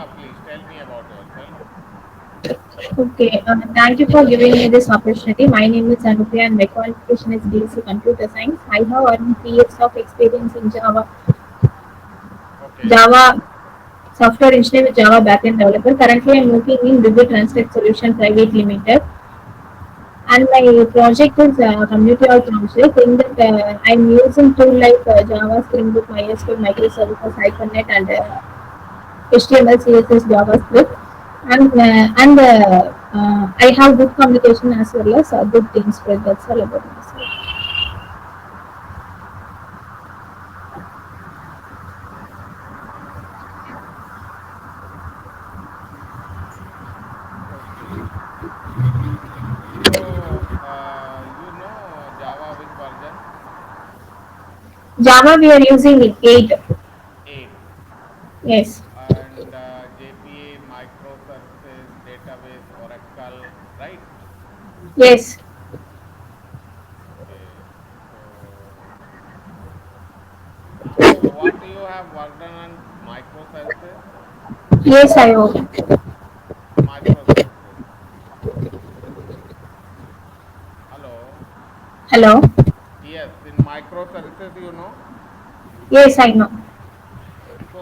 Yeah, please tell me about yourself. Okay, thank you for giving me this opportunity. My name is Anupya and my qualification is BSc Computer Science. I have around 3 years of experience in Okay. Java software engineer with Java backend developer. Currently, I'm working in Vivid Translate Solution Private Limited. And my project is community or project. In that, I'm using tool like Java, Spring Boot, MySQL, microservices, Hypernet, and HTML, CSS, JavaScript, and I have good communication as well as good team spread. That's all about myself. Okay. So, you know Java which version? Java we are using 8. 8. Yes, And JPA, microservices, database, Oracle, right? yes, Okay. So, what you have worked on microservices? yes. I hope. Microservices. Hello. Hello. Yes, in microservices, you know. Yes, I know. So,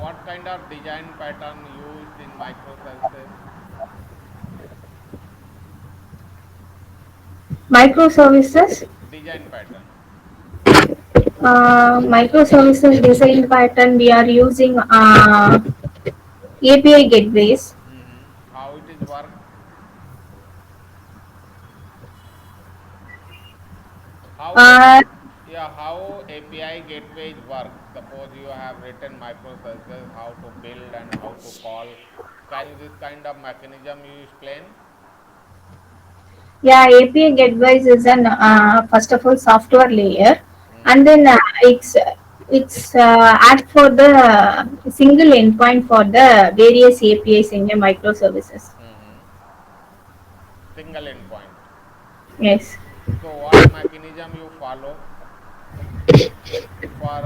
what kind of design pattern used in microservices? Microservices. Design pattern. Microservices design pattern we are using API gateways. How it is work? How Uh, how API gateways work? Suppose you have written microservices, how to build and how to call. Can you this kind of mechanism you explain? Yeah, API gateways is an first of all software layer, and Mm-hmm. then it's act for the single endpoint for the various APIs in a microservices. Mm-hmm. Single endpoint. Yes. So what mechanism you follow for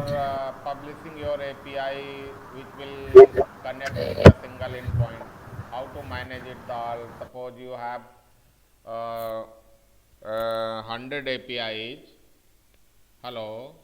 publishing your API, which will connect with the single endpoint? How to manage it all? Suppose you have 100 APIs. Hello.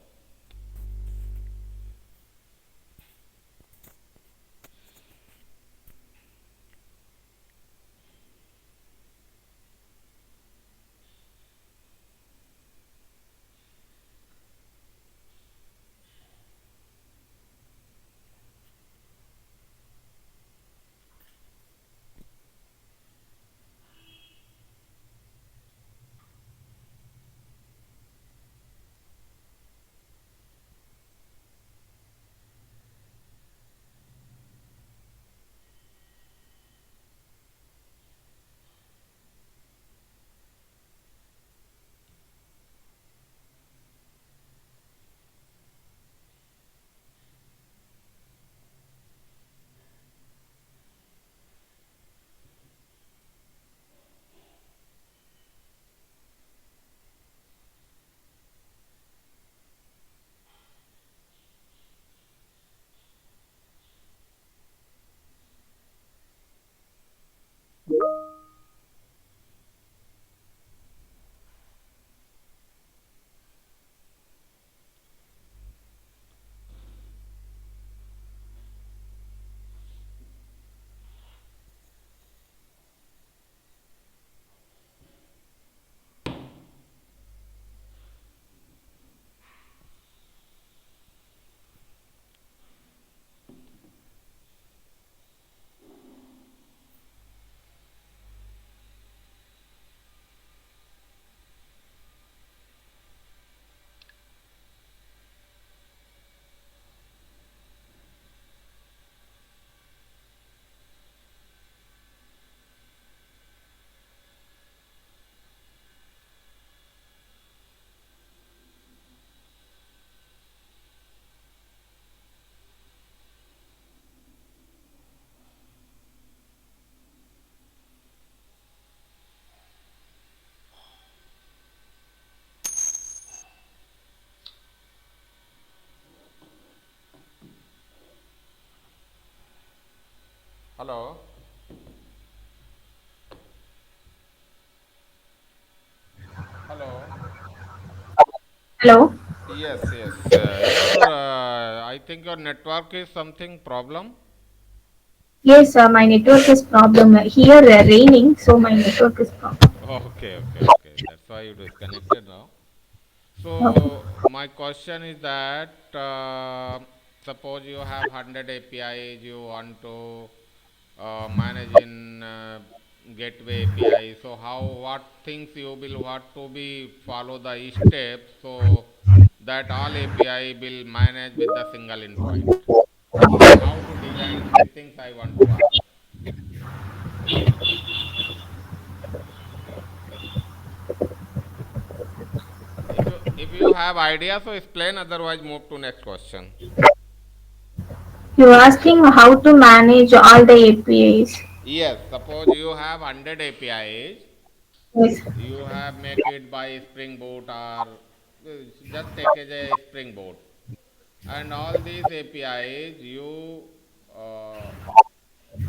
Hello. Hello. Hello. Yes, yes. I think your network is something problem. Yes, my network is problem here. Raining, so my network is problem. Okay, okay, okay. That's why you disconnected now. Okay. So my question is that suppose you have 100 APIs, you want to manage in gateway API. So how what things you will what to be follow the steps so that all API will manage with the single endpoint. How to design these things I want to ask. If you have idea, so explain. Otherwise, move to next question. You're asking how to manage all the APIs. Yes, suppose you have 100 APIs, Yes. you have make it by Spring Boot or just take as a Spring Boot, and all these APIs you uh,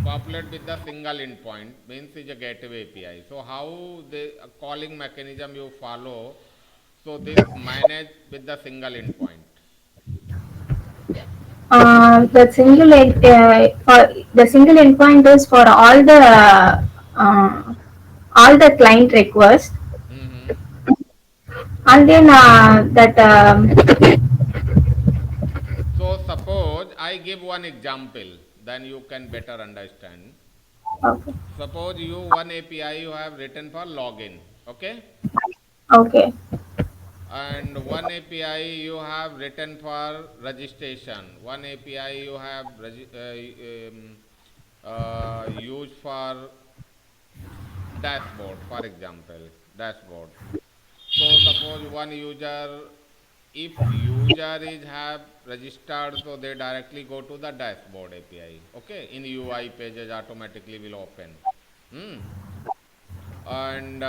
populate with the single endpoint means is a gateway API. So how the calling mechanism you follow? So this manage with the single endpoint. The single endpoint is for all the client requests, Hmm. and then that So suppose I give one example, then you can better understand. okay, Suppose you one API you have written for login, okay? okay, And one API you have written for registration. One API you have used for dashboard, for example, dashboard. So suppose one user, if user is have registered, so they directly go to the dashboard API. Okay, in UI pages automatically will open. Hmm. And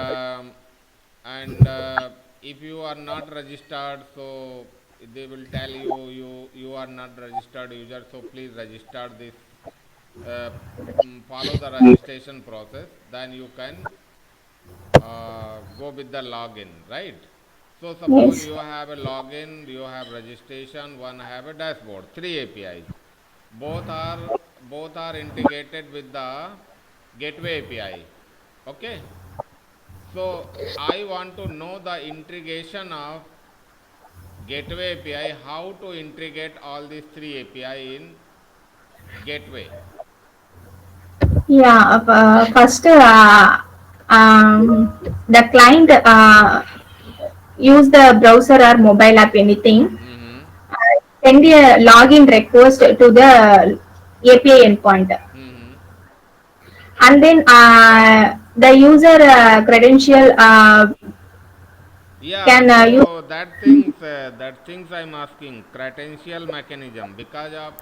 if you are not registered, so they will tell you are not registered user. So please register this. Uh, Follow the registration process. Then you can go with the login, right? So suppose yes, you have a login, you have registration, one have a dashboard, three APIs. Both are both are integrated with the gateway API. Okay. So I want to know the integration of gateway API, how to integrate all these three API in gateway. yeah. First, the client use the browser or mobile app anything. Mm-hmm. Send a login request to the API endpoint, Mm-hmm. and then the user credential Yeah, can use. so that things I'm asking credential mechanism because of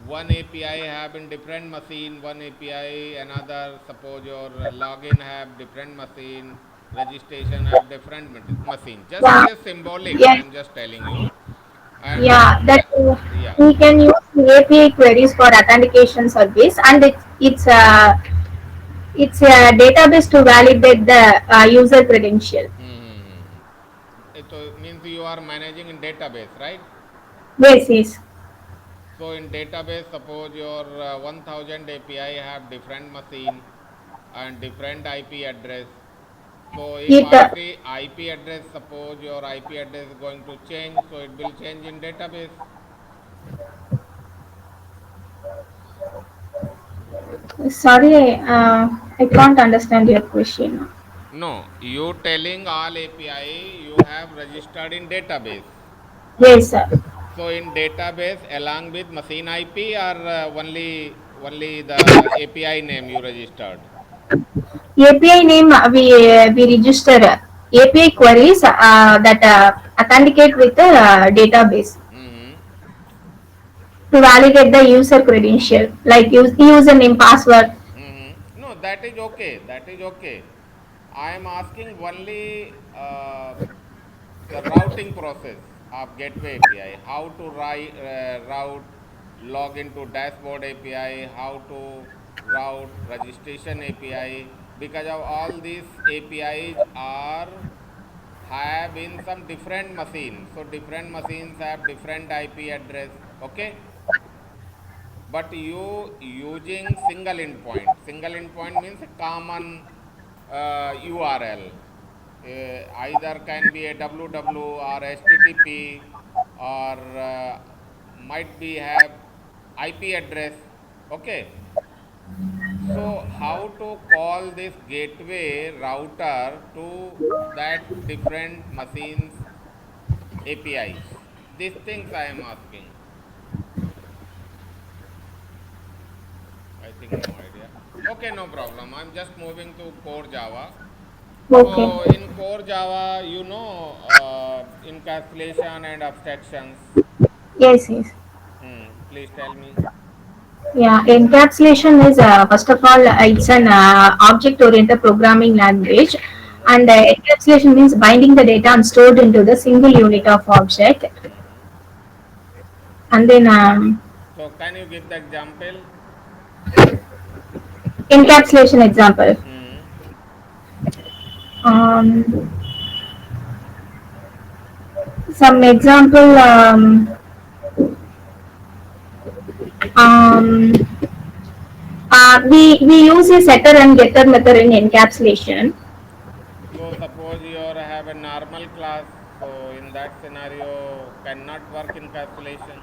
one API have in different machine, one API another. Suppose your login have different machine, registration have different machine. Just Yeah, it is symbolic. yeah, I'm just telling you, and yeah. That yeah. we can use the API queries for authentication service, and it's a database to validate the user credential. Mm-hmm. It means you are managing in database, right? Yes, yes. So in database, suppose your 1000 API have different machine and different IP address. So if It IP address, suppose your IP address is going to change, so it will change in database. sorry, I can't understand your question. No, you telling all API you have registered in database. Yes, sir. So in database along with machine IP or only the API name you registered. API name we register API queries that authenticate with the database Mm-hmm. to validate the user credential like username, password. Mm-hmm. No, that is okay. That is okay. I am asking only the routing process of gateway API. How to route log into dashboard API. How to route, registration API. Because of all these APIs are have in some different machines. So different machines have different IP address. Okay, but you using single endpoint. Single endpoint means a common URL. Either can be a www or HTTP or might be have IP address. Okay. So how to call this gateway router to that different machines APIs? These things I am asking. I think no idea. Okay, no problem. I'm just moving to core Java. Okay. So in core Java, encapsulation and abstractions. Yes, yes. Please tell me. Yeah, encapsulation is first of all it's an object-oriented programming language, Hmm. and encapsulation means binding the data and stored into the single unit of object, Hmm. and then So can you give the example? encapsulation example. Hmm. Um, some example. Um, we use a setter and getter method in encapsulation. So suppose you have a normal class. So in that scenario, cannot work encapsulation.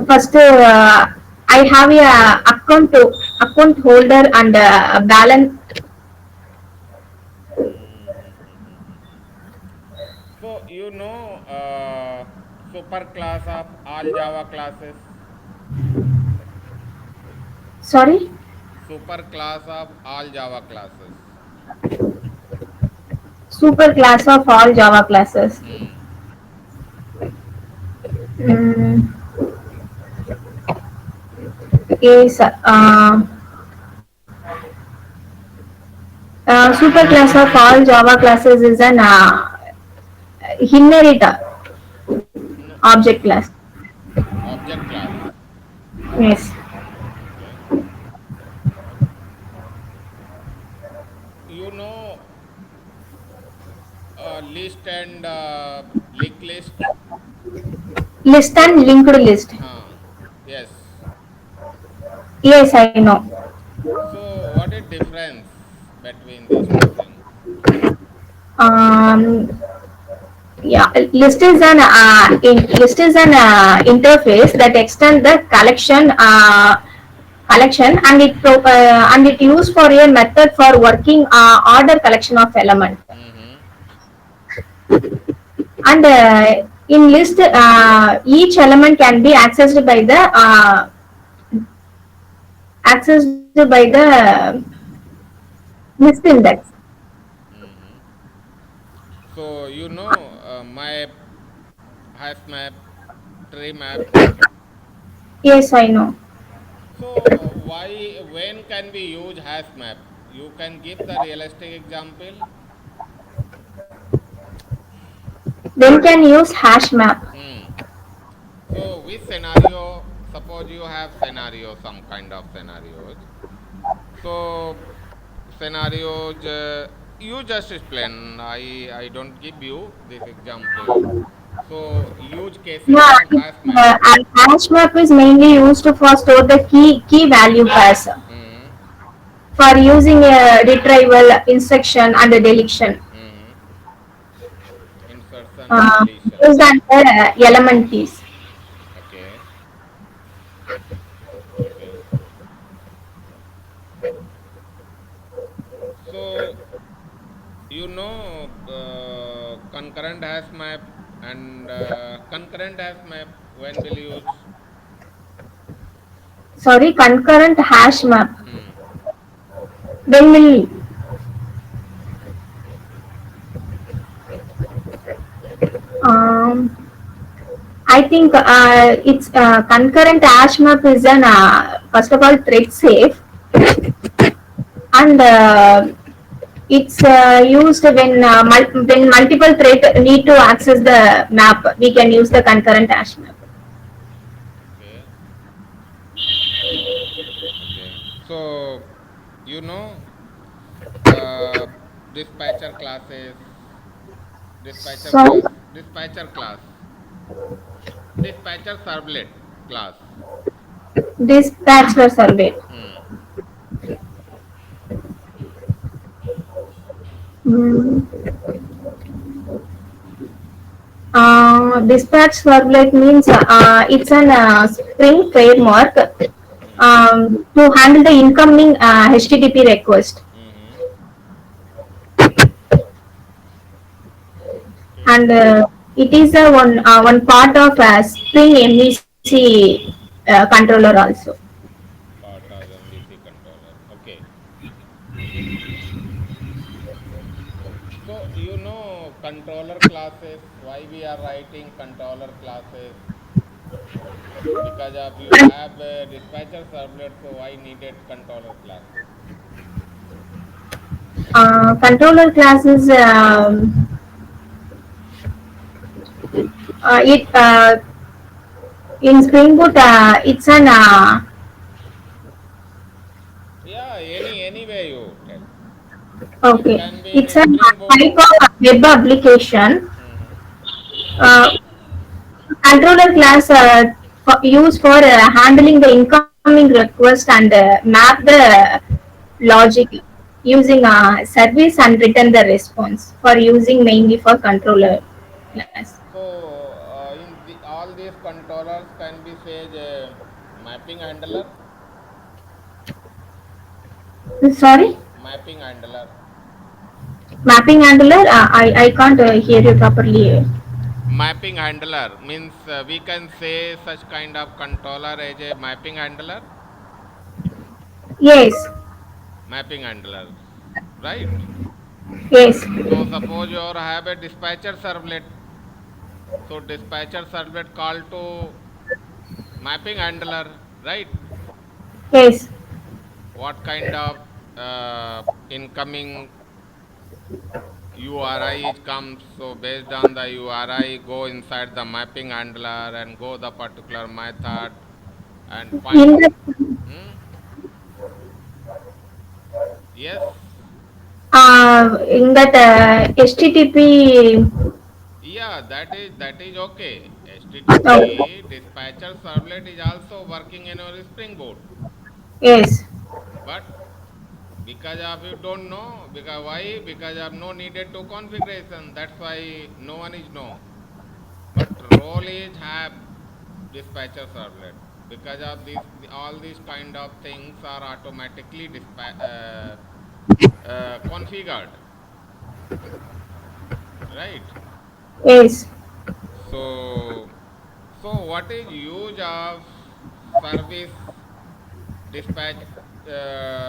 First, I have a account holder and balance. So super class of all Java classes, Sorry, super class of all Java classes. super class of all Java classes. Hmm. Mm, is super class of all Java classes is an inheritor No, object class. object class. Yes. Okay. You know list and linked list. List and linked list. Yes. Yes, I know. So what is difference between these two things? Um, yeah, list is an interface that extends the collection, and and it used for a method for working order collection of element, Mm-hmm. and in list each element can be accessed by the list index. Mm-hmm. So map, hash map, tree map. Yes, I know. So when can we use hash map? You can give the realistic example. Then can use hash map. Hmm. So which scenario? Suppose you have scenario, some kind of scenarios. So scenarios, you just explain. I don't give you this example. So use cases Yeah, of hash map. a hash map is mainly used for store the key value pairs Hmm. for using a retrieval, instruction, and a deletion. Hmm. Insertion and Uh, deletion. Used under element keys. Okay. Okay. So concurrent hash map and concurrent hash map when will use? Sorry, concurrent hash map. Hmm. Then will um, I think it's concurrent hash map is an first of all thread safe, and it's used when multiple thread need to access the map. We can use the concurrent hash map. Okay. you know uh, dispatcher classes, dispatcher So class, dispatcher class, dispatcher servlet class. dispatch were surveyed. Hmm. Mm. Dispatch servlet means it's an Spring framework Hmm. to handle the incoming HTTP request, Hmm. Okay. and it is one part of Spring MVC controller also. Part of MVC controller. Okay. So you know controller classes. Why we are writing controller classes? Because of you have a dispatcher servlet, so why needed controller classes? Controller classes it in Spring Boot it's an Yeah, any way you tell. It okay, can be it's in a Spring Boot. type of web application. Hmm. Uh, Controller class used for handling the incoming request and map the logic using service and return the response for using mainly for controller class. So in all these controllers can be said mapping handler, Sorry, mapping handler. mapping handler. I can't hear you properly. Mapping handler means we can say such kind of controller as a mapping handler. Yes, Mapping handler, right? yes, So suppose you have a dispatcher servlet. So dispatcher servlet call to mapping handler, right? yes. What kind of incoming URI comes? So based on the URI, go inside the mapping handler and go the particular method and In find. the Hmm? Yes. in that HTTP. Yeah, that is okay. Oh, HTTP dispatcher servlet is also working in our Spring Boot, yes, but because of you don't know, because why? Because of no needed to configuration. That's why no one is know. But role is have dispatcher servlet. Because of this, all these kind of things are automatically configured, right? yes. So, so what is use of service dispatch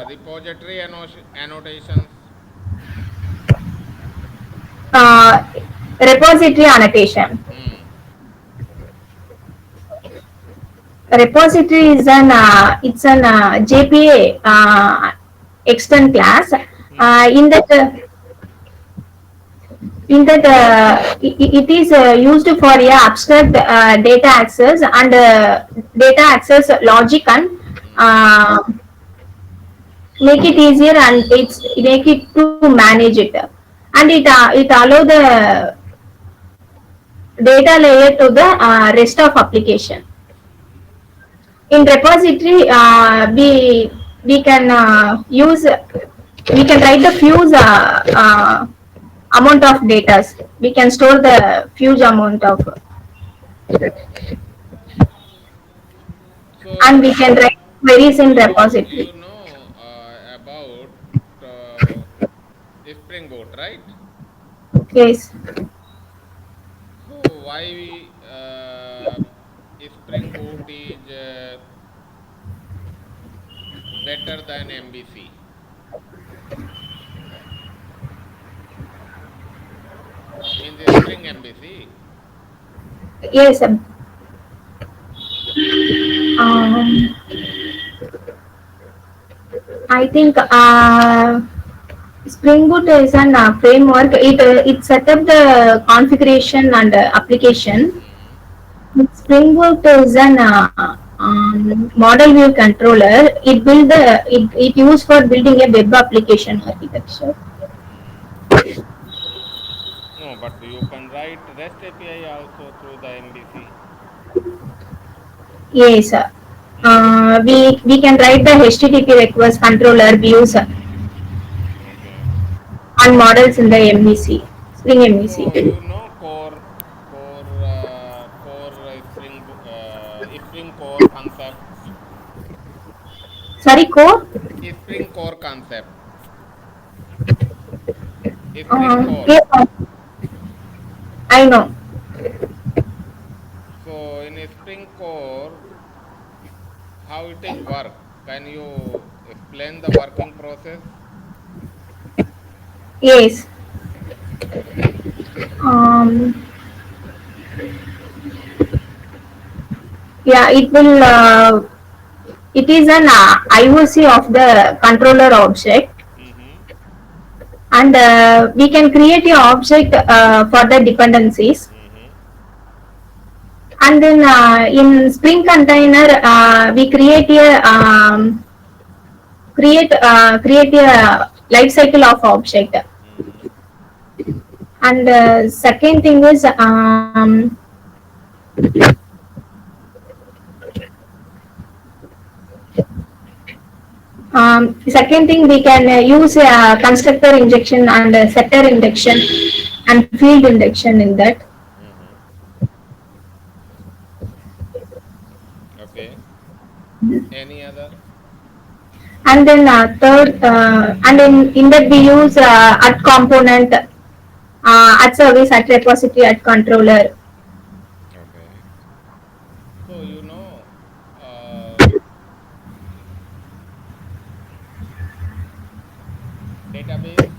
repository annotations? Uh, Repository annotation. Hmm. Repository is an it's an JPA extern class. Hmm. In that it is used for abstract data access and data access logic and Hmm. uh, make it easier and it's make it to manage it, and it allow the data layer to the rest of application. In repository we can use we can write the fuse amount of data, we can store the huge amount of, and we So, can write queries in you repository. know about Spring Boot, right? Yes. So why Spring Boot is better than MVC? Means Spring MVC. Yes. I think Spring Boot is an framework. It set up the configuration and application. Hmm. Spring Boot is an model view controller. It used for building a web application architecture. No, but you can write REST API also through the MVC. Yes, we can write the HTTP request controller views Okay. and models in the MVC, Spring MVC. So you know core Spring core concept. Sorry, core. Spring core concept. Spring core. Yes, I know. So in Spring core, how it is work? Can you explain the working process? Yes. Um, yeah, it will. It is an IOC of the controller object, Mm-hmm. and we can create a object for the dependencies. Mm-hmm. And then in Spring Container, we create a life cycle of object. Mm-hmm. And second thing is second thing we can use constructor injection and setter injection and field injection in that. Mm-hmm. Okay. Any other? And then third, and in that we use at component, at service, at repository, at controller. Okay. So database.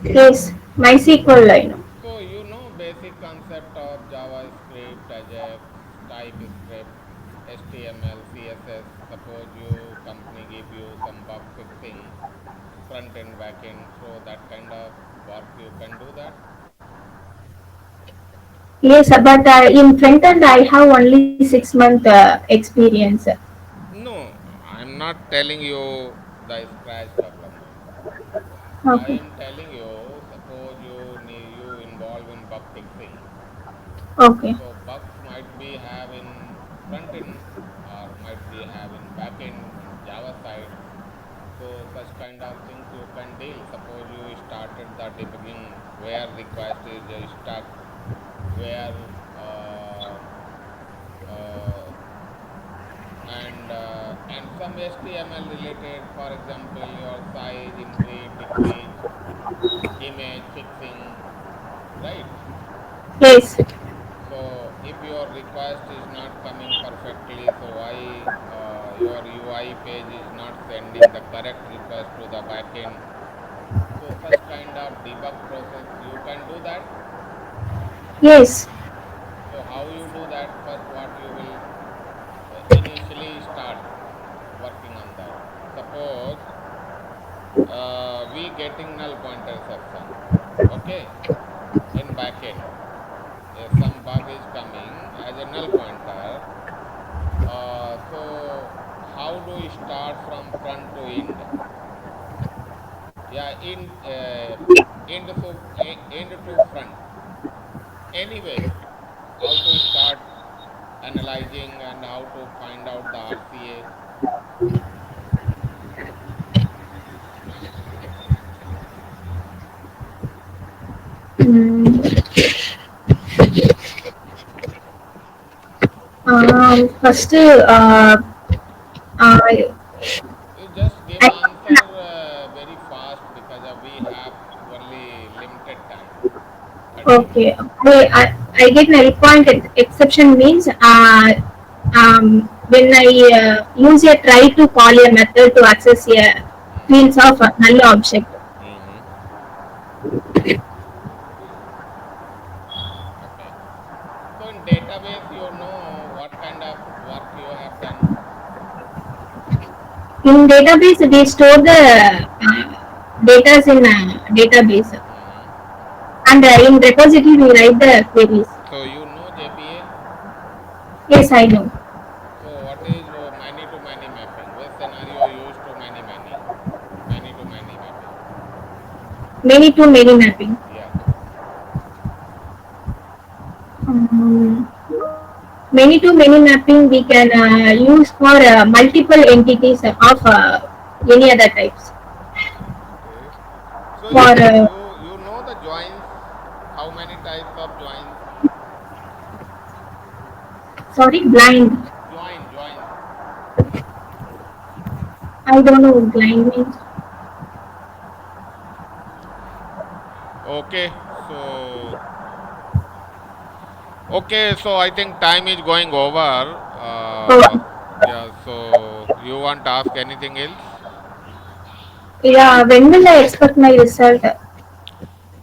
Yes, MySQL, I know. So you know basic concept of JavaScript, Ajax, TypeScript, HTML, CSS. Suppose you company give you some bug fixing, front end, back end. So that kind of work you can do that. Yes, but in front end I have only 6 month experience. No, I'm not telling you the scratch development. I Okay. am telling you, suppose you involve in bug fixing. Okay. So bugs might be have in front end or might be have in back end in Java side. So such kind of things you can deal. Suppose you started the debugging where request is stuck, where uh, and some HTML related, for example, your size increase, decrease, image fixing, right? Yes. So if your request is not coming perfectly, so why your UI page is not sending the correct request to the backend? So such kind of debug process you can do that. Yes. So how you do that? First, what you will initially start working on that. Suppose we getting null pointer section. Okay, in backend, if some bug is coming as a null pointer. So how do we start from front to end? Yeah, end to front. Anyway, how to start analyzing and how to find out the RCA. Mm, first, uh, You just give I, answer very fast because we have only limited time, 30 okay. minutes. I get null point exception means when I use a try to call a method to access a Mm-hmm. fields of a null object. Mm-hmm. Okay. So in database, you know what kind of work you have done. In database, we store the data in database, Mm-hmm. and in repository we write the queries. So you know JPA. Yes, I know. So what Many to many mapping. Yeah. Um, Many to many mapping we can use for multiple entities of any other types. Okay. So For you know the joins, how many types of joins? sorry, blind. Joins. I don't know what blind means. Okay. So I think time is going over. Oh, Yeah. So you want to ask anything else? yeah. When will I expect my result?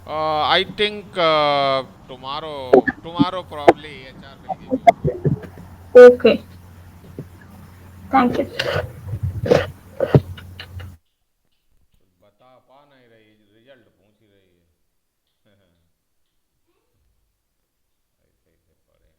I think tomorrow. Tomorrow probably HR will give you. Okay. Thank you. बता पा नहीं रही result पूछ ही रही है ऐसे ऐसे पढ़े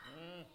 Mm.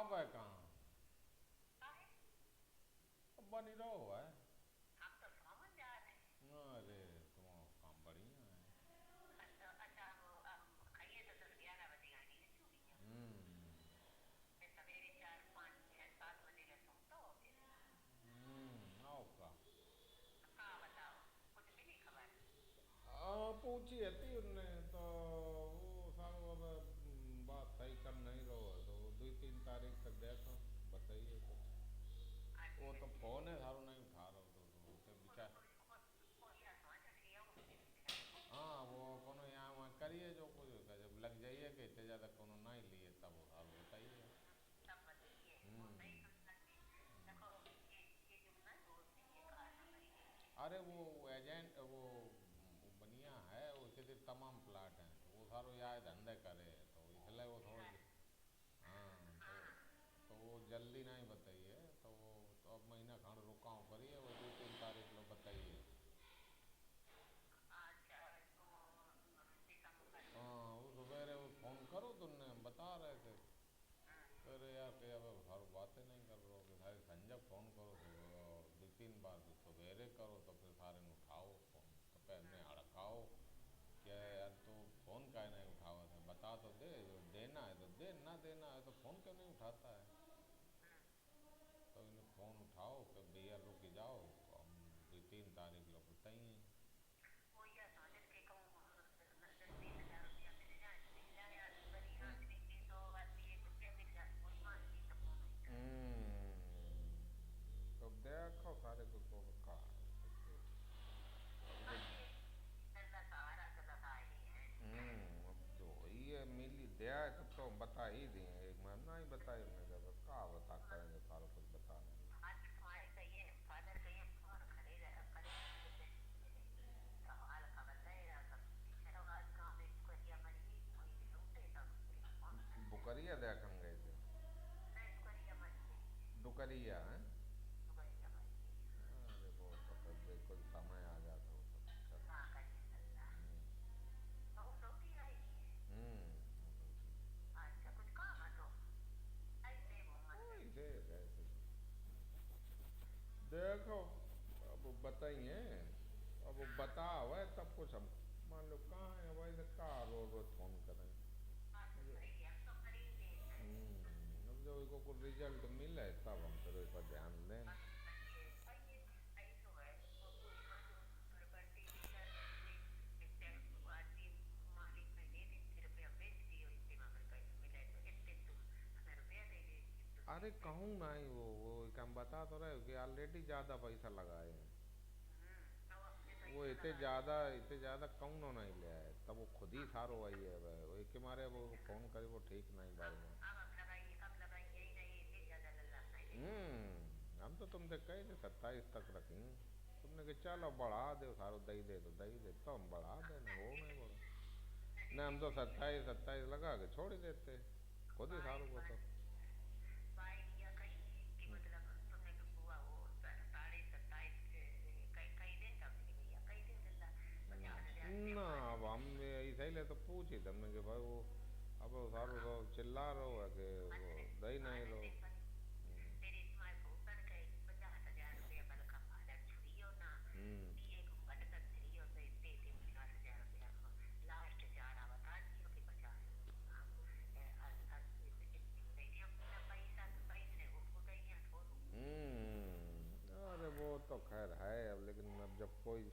अब है कहाँ? अब बनी रहो है। अरे तुम काम बढ़िया है। आओ का पूछी थी उनने तो वो सारो अब बात सही कर नहीं रहो है तो 2-3 तारीख तक देखो बताइए कुछ। वो तो फोन है सारो नहीं उठा रहा तो उसे विचार। हाँ वो कोनो यहाँ वहाँ करिए जो कुछ होता है, जब लग जाइए कि इतने ज़्यादा कोनो नहीं लिए तब वो सारो बताइए। अरे वो एजेंट वो बनिया है उसके तो तमाम प्लाट हैं तो वो सारो यहाँ धंधे करे तो इसलिए वो थोड़ा। हाँ तो वो जल्दी नहीं बताइए तो वो तो अब महीना खंड रुकाऊँ करिए वो 2-3 तारीख लो बताइए। हाँ वो सवेरे वो फ़ोन करो तुमने बता रहे थे। अरे यार कि अब हर बातें नहीं कर रहे हो कि भाई संजय फ़ोन करो तो 2-3 बार तो सवेरे करो तो फिर सारे ने उठाओ फ़ोन तो पैर में हड़काओ क्या यार तो फ़ोन काहे नहीं उठावा था बता तो दे जो देना है तो दे ना देना है तो फ़ोन क्यों नहीं उठाता है। तो इन्हें फ़ोन उठाओ कि भैया रुक जाओ तो हम 2-3 तारीख लोग बताइए। तो देखो सारे को तो का अब जो ये मिली दया है तब तो हम बता ही दें एक महीना ही बताए हमने जब का बता करेंगे सारा कुछ बता देंगे। बुकरिया देखन गए थे। डुकरिया है। अरे वो तो फिर बिल्कुल समय आ जाता वो तो चल। हम्म वही थे ऐसे देखो अब बताइए अब वो बता हुआ है तब कुछ हम मान लो कहाँ है वही से कहाँ रोज रोज फोन करें। अब जब इसको कोई रिजल्ट मिले तब हम फिर इस पर ध्यान दें। अरे कहूँ ना ही वो हम बता तो रहे हो कि ऑलरेडी ज़्यादा पैसा लगाए हैं। वो इतने ज़्यादा कहूँ ना नहीं ले आए तब वो खुद ही सारो वही है वो एक के मारे वो फ़ोन करे वो ठीक नहीं बार में। हम तो तुमसे कहे थे 27 तक रखें तुमने कि चलो बढ़ा दे सारो दई दे तो दई दे तो हम बढ़ा देना वो नहीं बढ़ा नहीं हम तो 27 लगा के छोड़ ही देते खुद ही सारों को तो। ना अब हम ऐसा ही ले तो पूछ ही हमने कि भाई वो अब वो सारो तो चिल्ला रहो है कि वो दही नहीं रहो। हम्म अरे वो तो खैर है अब लेकिन अब जब कोई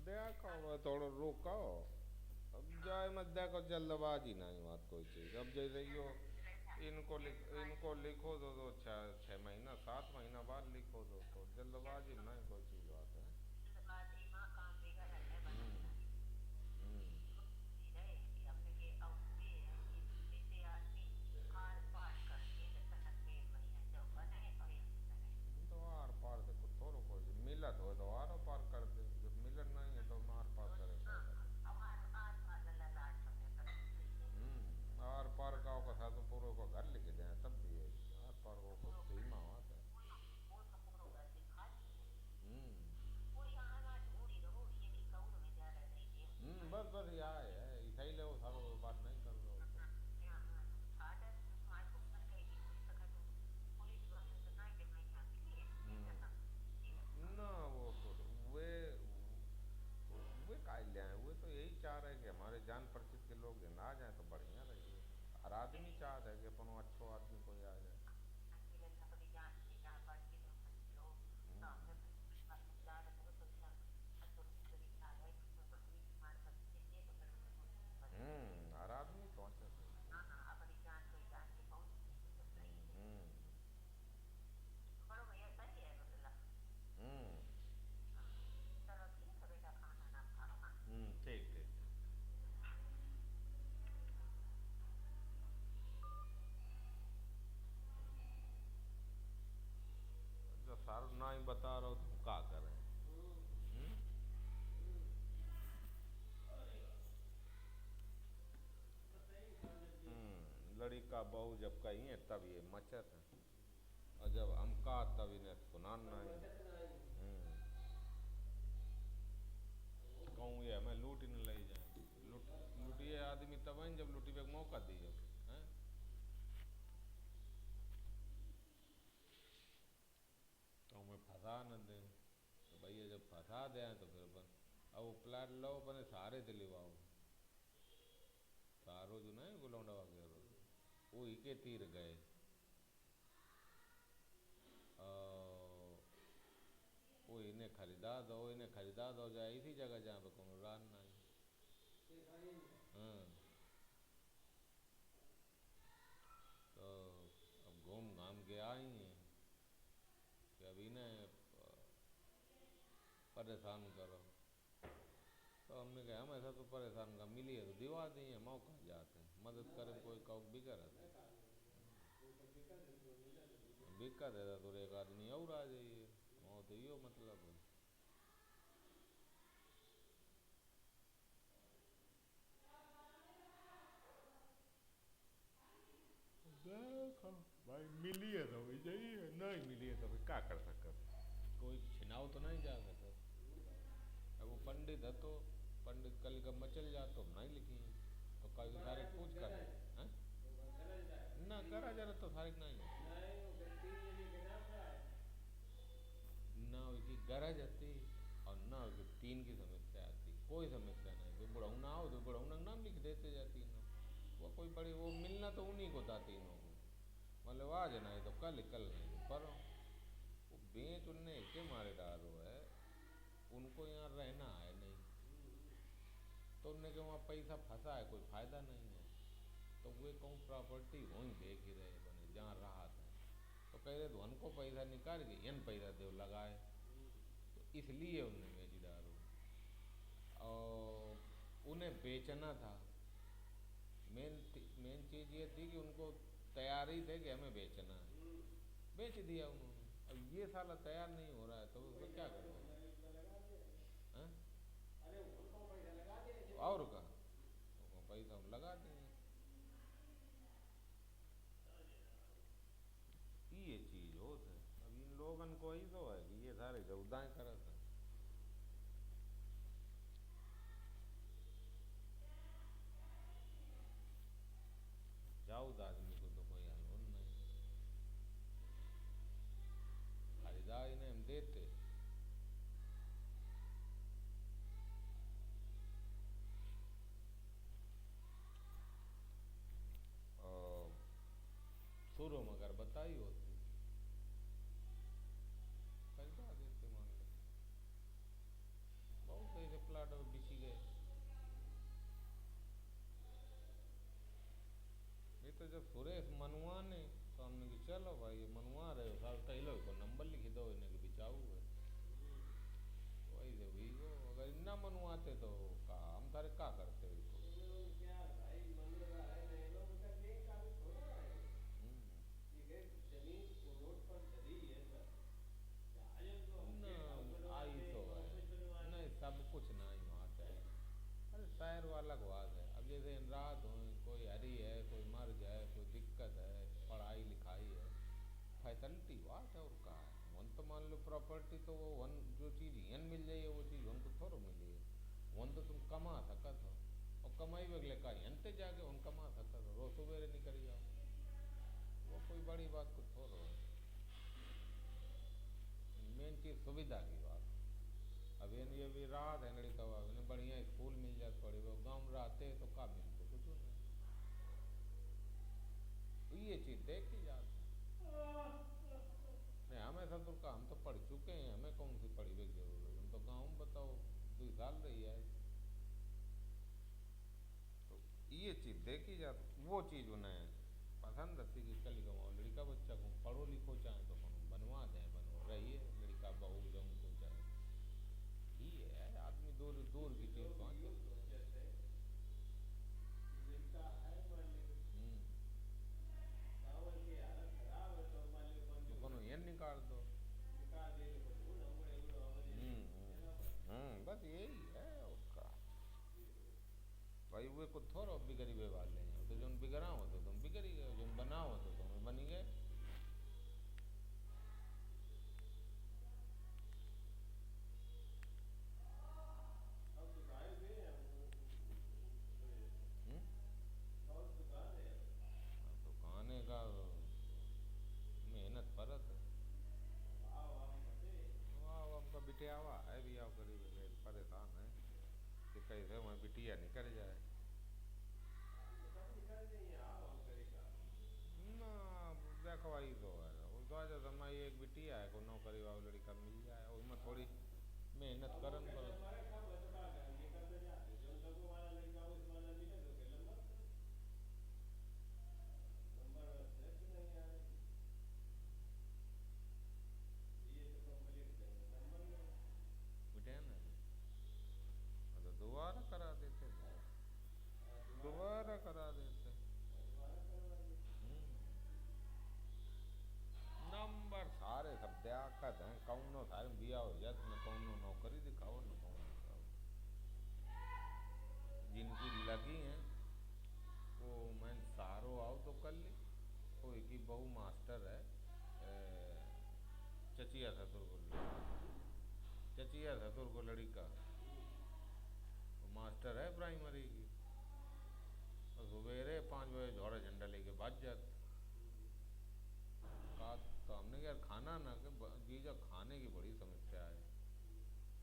देखो मैं थोड़ा रुको अब जाए मत देखो जल्दबाजी नहीं बात कोई चीज़ अब जैसे ही हो इनको लिखो दो 6 महीना 7 महीना बाद लिखो दो, तो जल्दबाजी में नहीं कोई चीज़ बात है। हम्म, हम्म, तो आर पार से कुछ थोड़ा कोई मिलत हो तो आर पार कर दे, जब मिलत नहीं है तो आर पार करे फायदा क्या। आर पार का को साथ पूरे को घर लेके जाए तब भी है, आर पार को कुछ सीमा होता है। हम्म, बस बस यहाँ है सही ले, वो सारो बात नहीं कर रहे हो तो। ना वो वे वे का ले आए, वे तो यही चाह रहे हैं कि हमारे जान परिचित के लोग ना आ जाए तो बढ़िया रहिए। हर आदमी चाहता है कि अपन अच्छो आदमी कोई आ जाए। हर आदमी पहुँचे थे। हम्म, हम्म, ठीक ठीक। जो सारू ना ही बता रहा हो तो क्या करें। हम्म, लड़ी का बहू जब कही है तब ये मचत है, और जब हम का तब इन्हें सुनाना ही। कहूँ ये हमें लूट ही न ले जाए, लूटिए आदमी तब ही जब लूटी पे मौका दिए हैं। तो हमें फंसा न दे, तो भैया जब फंसा दे तो फिर अपन अब वो प्लाट लो अपने सहारे से लिवाओ। सारो जो नहीं गुलौंडा वगैरह वो ही के तीर गए, और वो इन्हें खरीदा दो जाए इसी जगह जहाँ पे कौन रान नहीं। हाँ, तो अब घूम घाम के आई हैं कि अब इन्हें परेशान करो। तो हमने कहा हम ऐसा तो परेशान का मिली है तो दिवा दी है, मौका जाते हैं मदद करें कोई कौक बिका रहता है, बिका देता तो एक आदमी और आ जाइए, वो तो यो मतलब है। देखो भाई मिली है तो भी चाहिए, नहीं मिली है तो फिर क्या कर सकते, कोई छिनाव तो नहीं जा सकता। अब वो पंडित है तो पंडित कल का मचल जा तो नहीं लिखी है, तो कल सारे पूछ कर हैं? ना करा जरा तो सारे नहीं ना उसकी गरज आती, और ना उसकी तीन की समस्या आती, कोई समस्या नहीं, तो बुढ़ाऊ ना हो तो बुढ़ाऊ नाम लिख देते जाती ना। वो कोई बड़ी वो मिलना तो उन्हीं को था तीनों को, मतलब आज नहीं तो कल नहीं तो पर वो बेच उनने के मारे डालो है, उनको यहाँ रहना है नहीं, तो उनने के वहाँ पैसा फंसा है कोई फ़ायदा नहीं है, तो वे कहूँ प्रॉपर्टी वहीं देख ही रहे बने जहाँ रहा था, तो कह रहे तो उनको पैसा निकाल के इन पैसा दे लगाए, तो इसलिए उनने बेची दारू, और उन्हें बेचना था। मेन मेन चीज़ ये थी कि उनको तैयारी थे कि हमें बेचना है, बेच दिया उन्होंने। अब ये साला तैयार नहीं हो रहा है तो उसको क्या करें हैं? और का तो पैसा हम लगा देंगे, ये चीज़ होता है। अब इन लोगन को ही तो है कि ये सारे जौदाएँ करत हैं। जाऊद आदमी को तो कोई अनहोन नहीं, खरीदा इन्हें हम देते। और शुरू में अगर बताई होती खरीदा देते, मान लो बहुत ऐसे प्लाट में बिछी गए। ये तो जब सुरेश मनुआ चलो भाई मनवा रहे हो साहब कह लो को नंबर लिख दो इन्हें के बिचाऊ है वही से हुई वो अगर इतना मनवाते तो का हम तारे का करते हो इसको ना आई तो है नहीं सब कुछ ना ही वहाँ है अरे शहर वाला को बात है अब जैसे इन रात हो कोई हरी है कोई मर जाए कोई दिक्कत है पढ़ाई लिखाई है फैसिलिटी बात है और का है वन तो मान लो प्रॉपर्टी तो वो वन जो चीज़ यन मिल जाइए वो चीज़ वन को थोड़ा मिली है वन तो तुम कमा सकत हो और कमाई बगले का यंते जाके उन कमा सकत हो रोज सुबेरे निकल जाओ वो कोई बड़ी बात कुछ थोड़ा है मेन चीज़ सुविधा की बात अब ये भी रात है लड़ी कवा इन्हें बढ़िया स्कूल मिल जाते पड़े वो गाँव में रहते तो का मिलते कुछ नहीं तो ये चीज़ देखी जाती नहीं हमें ससुर का हम तो पढ़ चुके हैं हमें कौन सी पढ़ी हुई जरूरत है हम तो गाँव में बताओ 2 साल रही है तो ये चीज़ देखी जाती वो चीज़ उन्हें पसंद थी कि कल गाँव लड़का बच्चा को पढ़ो लिखो चाहे तो बनवा दें बनवा रही है लड़का बहू जो उनको चाहे ये है आदमी दूर दूर की चीज पहुँचे तो कोनो ये निकाल दो बस यही है उसका भाई वे को थोड़ा बिगड़ी हुए वाले हैं तो जो बिगड़ा हो तो तुम बिगड़ी गए जो बना हो तो तुम बनी गए खाने का मेहनत परत है वाह हमका बिटियावा है भी आओ करीब परेशान है कि कैसे वहाँ बिटिया निकल जाए ना देखवाई तो है उस जो समय एक बिटिया है को नौकरी वाली लड़का मिल जाए उसमें थोड़ी मेहनत करन पर बिटिया ना तो दोबारा करा देते दोबारा करा देते नंबर सारे सब दिक्कत हैं कौनो सारे बिया हो जाए न कौनो नौकरी दिखाओ न कौनो दिखाओ जिनकी लगी हैं वो मैं सारो आओ तो कर ली कोई की बहू मास्टर है चचिया ससुर को चचिया ससुर को लड़का मास्टर है प्राइमरी की सवेरे 5 बजे झोड़ा झंडा लेके भाग जाते का तो हमने कहा यार खाना ना कि जीजा खाने की बड़ी समस्या है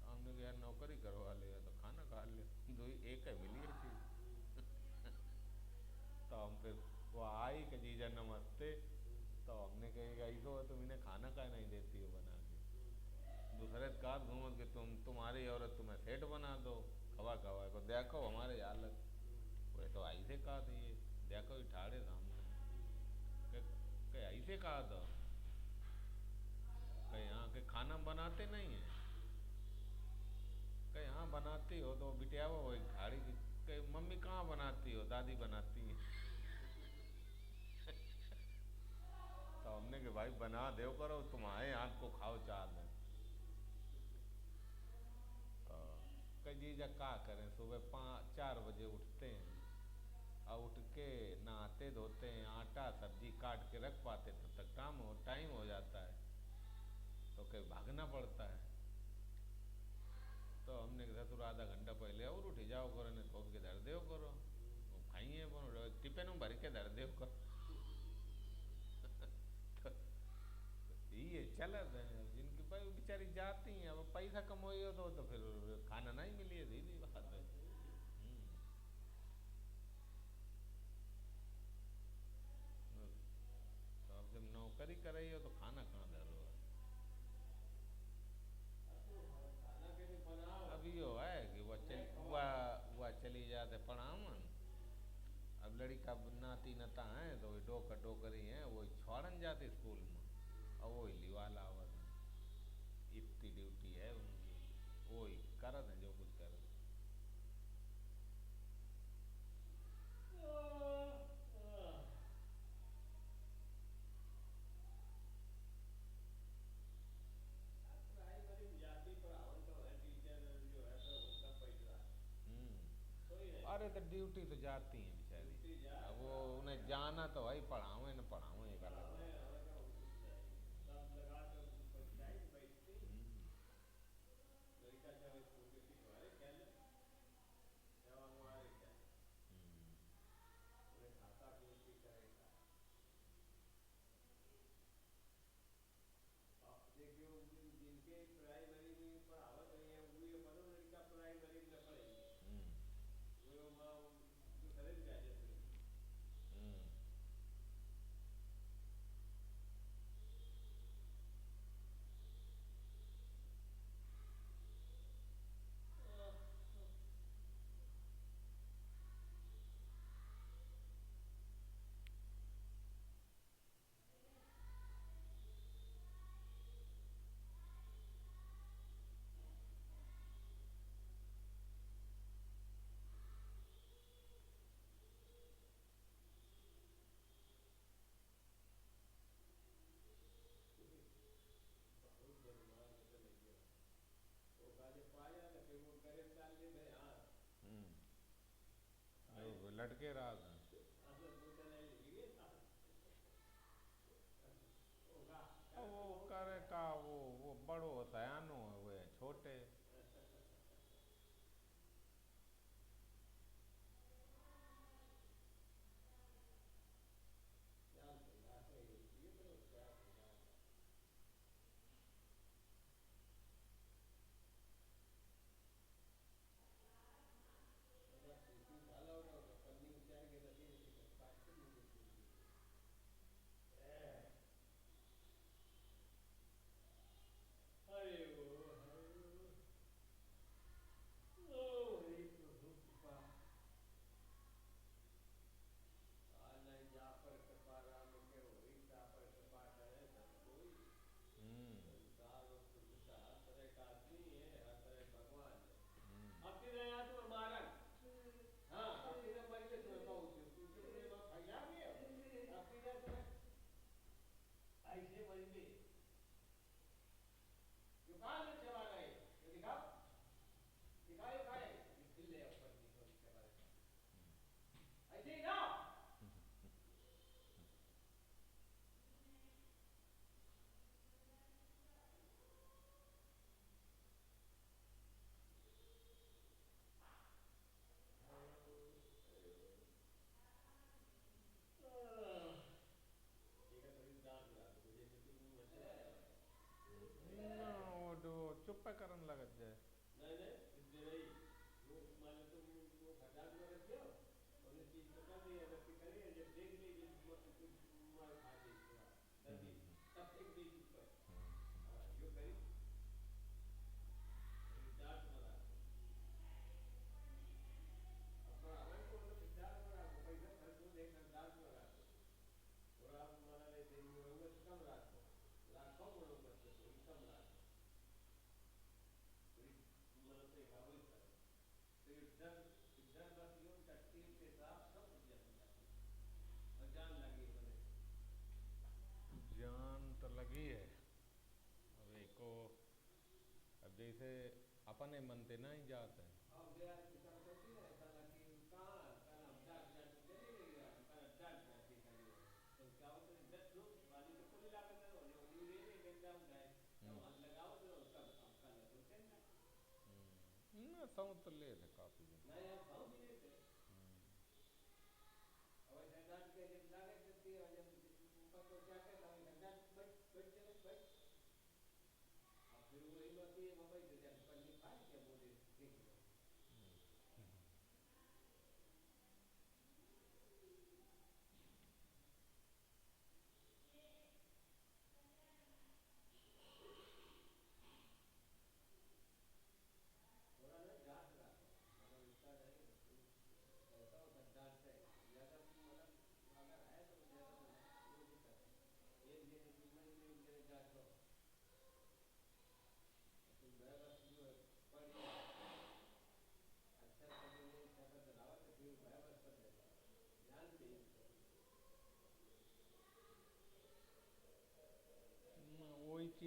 तो हमने कहा यार नौकरी करवा लिया तो खाना खा लिया दो एक है मिली है चीज तो हम फिर वो आई कि जीजा नमस्ते तो हमने कहा ऐसा हो तुम इन्हें खाना का नहीं देती हो बना के दूसरे का घूमत कि तुम्हारी औरत तुम्हें सेठ बना दो खवा खवा को देखो हमारे हालत वे तो ऐसे कहा दिए देखो ही ठाड़े सामने ऐसे कहा था कहीं यहाँ के खाना बनाते नहीं है कहीं यहाँ बनाती हो तो बिटिया वो खाड़ी की कहीं मम्मी कहाँ बनाती हो दादी बनाती है तो हमने कि भाई बना दे करो तुम्हारे हाथ को खाओ चाह दें तो कई जीजा क्या करें सुबह 4 बजे उठते हैं और उठ के नहाते धोते हैं आटा सब्जी काट के रख पाते तब तक टाइम हो जाता है तो कहीं भागना पड़ता है तो हमने कहा तुम आधा घंटा पहले और उठ जाओ करो ने थोप के धर दो करो खाइए बनो टिफिन में भर के धर दो करो ये चलत है जिनकी भाई बेचारी जाती हैं अब पैसा कमाई हो तो फिर खाना नहीं मिली है सीधी बात है तो अब जब नौकरी कर रही हो तो खाना कहाँ दे रहे हो अभी यो है कि वह चली जाते पढ़ावन अब अब लड़का नाती नता हैं तो डोकर डोकर ही हैं, वो छोड़न जाते स्कूल में और वो लिवा लावत हैं। इतनी ड्यूटी है उनकी, वो ही करत हैं जो कुछ करत। अरे तो ड्यूटी तो जाती हैं बेचारी, अब वो उन्हें जाना तो भाई पढ़ावे न पढ़ावे एक अलग लटके रहा था। अब वो करे का, वो बड़ो सयानो है, वो है छोटे। ना वो चुप करन लगत जाए। जान तो लगी है, अब एको अब जैसे अपने मनते ना ही जाते हैं। ना सौ तो ले थे काफी दिन।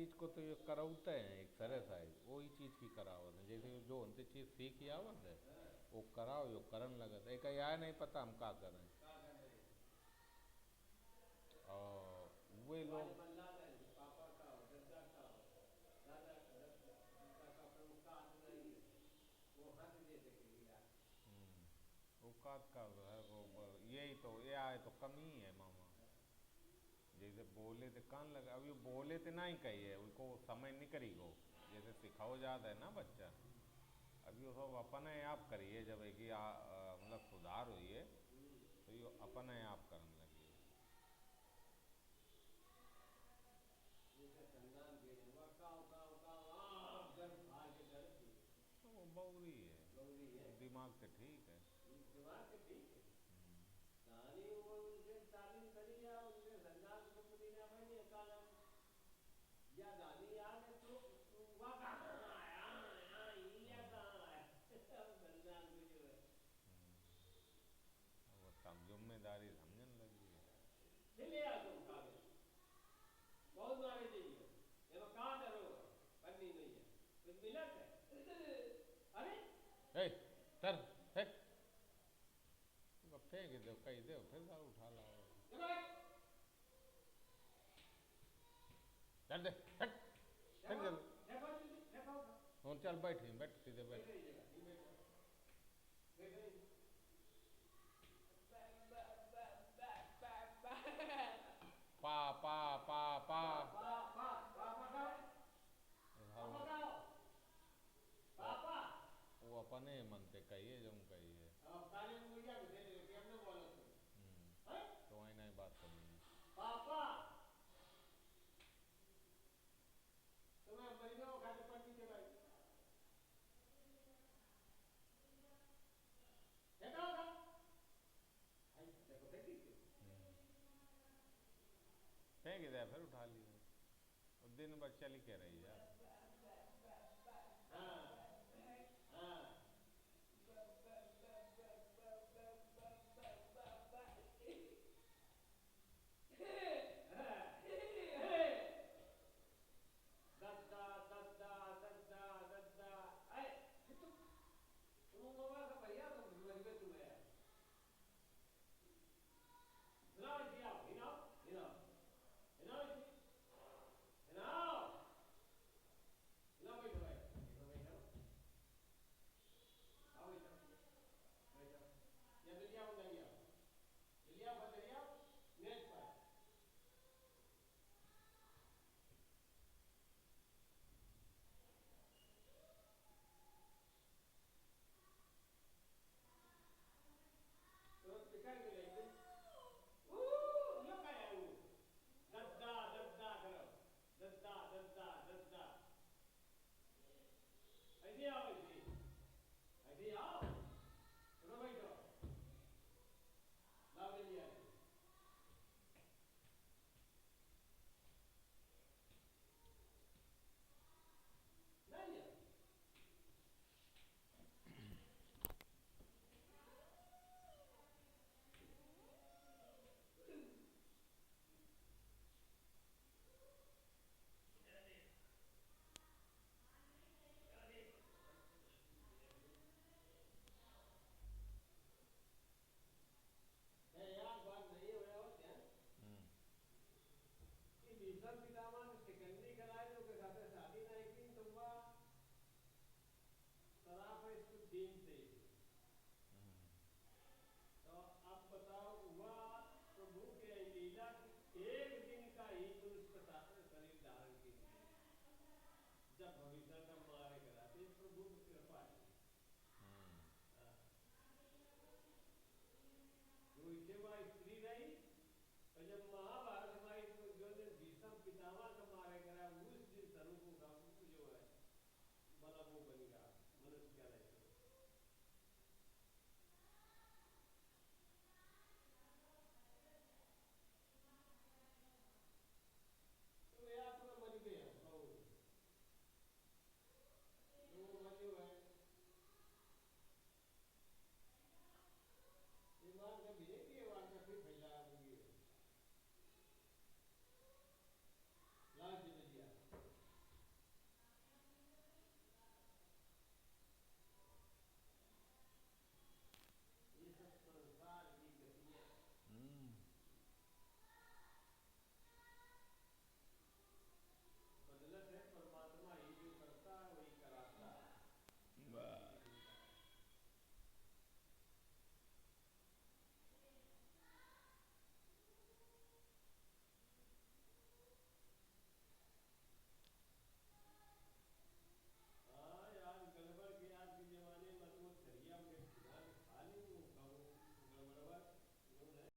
चीज़ को तो ये करावते हैं एक तरह साइज वही चीज़ की करावत है जैसे जो उनसे चीज़ सीख आवत है वो कराओ यो करन लगत एक यह नहीं पता हम का करें और वे लोग औकात का है वो यही तो ये आए तो कमी है मामा जैसे बोले तो कान लगा अब ये बोले तो नहीं कहिए उनको समय निकली गो जैसे सिखाओ जाता है ना बच्चा अभी वो सब अपने आप करिए जब एक ही मतलब सुधार हुई है तो ये अपने आप करने लगी तो वो बौरी है दिमाग तो ठीक है वो सब जिम्मेदारी समझने लगी है ए तर फेंक फेंक दो कही दो फिर सारा उठा लाओ चल दे हट फेंक दे और चल बैठ बैठ सीधे बैठ पा पा पा पा वो अपने मन से कहिए जो कहिए तो वही नहीं बात करनी फेंक दे फिर उठा लिया और दिन भर चली के रही यार